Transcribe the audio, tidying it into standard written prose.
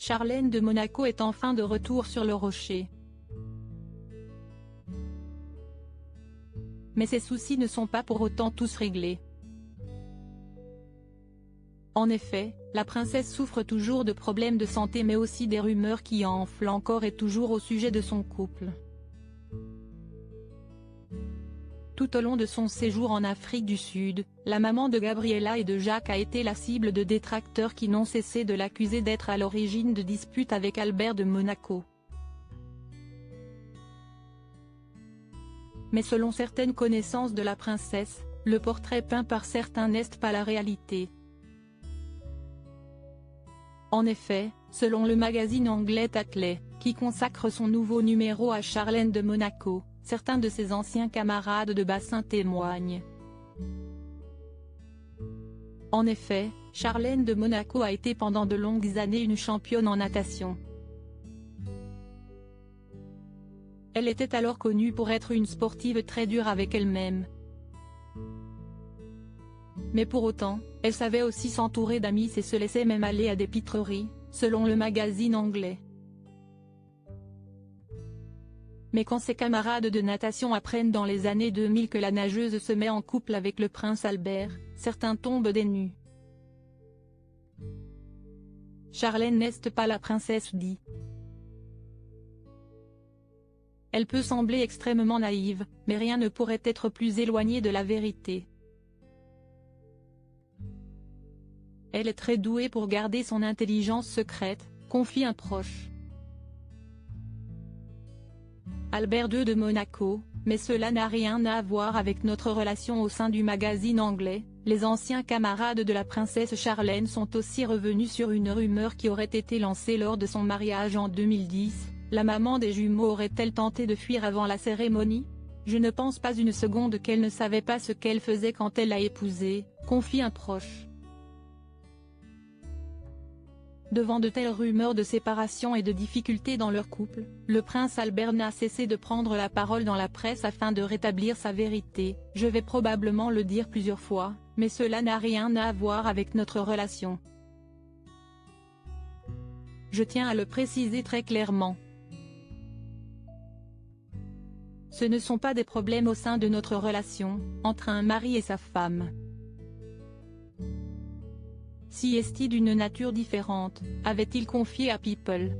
Charlène de Monaco est enfin de retour sur le rocher. Mais ses soucis ne sont pas pour autant tous réglés. En effet, la princesse souffre toujours de problèmes de santé mais aussi des rumeurs qui enflent encore et toujours au sujet de son couple. Tout au long de son séjour en Afrique du Sud, la maman de Gabriella et de Jacques a été la cible de détracteurs qui n'ont cessé de l'accuser d'être à l'origine de disputes avec Albert de Monaco. Mais selon certaines connaissances de la princesse, le portrait peint par certains n'est pas la réalité. En effet, selon le magazine anglais Tatley, qui consacre son nouveau numéro à Charlène de Monaco, certains de ses anciens camarades de bassin témoignent. En effet, Charlène de Monaco a été pendant de longues années une championne en natation. Elle était alors connue pour être une sportive très dure avec elle-même. Mais pour autant, elle savait aussi s'entourer d'amis et se laissait même aller à des pitreries, selon le magazine anglais. Mais quand ses camarades de natation apprennent dans les années 2000 que la nageuse se met en couple avec le prince Albert, certains tombent des nues. Charlène n'est pas la princesse dit. Elle peut sembler extrêmement naïve, mais rien ne pourrait être plus éloigné de la vérité. Elle est très douée pour garder son intelligence secrète, confie un proche. Albert II de Monaco, mais cela n'a rien à voir avec notre relation au sein du magazine anglais. Les anciens camarades de la princesse Charlène sont aussi revenus sur une rumeur qui aurait été lancée lors de son mariage en 2010, la maman des jumeaux aurait-elle tenté de fuir avant la cérémonie? Je ne pense pas une seconde qu'elle ne savait pas ce qu'elle faisait quand elle l'a épousé, confie un proche. Devant de telles rumeurs de séparation et de difficultés dans leur couple, le prince Albert n'a cessé de prendre la parole dans la presse afin de rétablir sa vérité. Je vais probablement le dire plusieurs fois, mais cela n'a rien à voir avec notre relation. Je tiens à le préciser très clairement. Ce ne sont pas des problèmes au sein de notre relation, entre un mari et sa femme. Si est-il d'une nature différente, avait-il confié à People.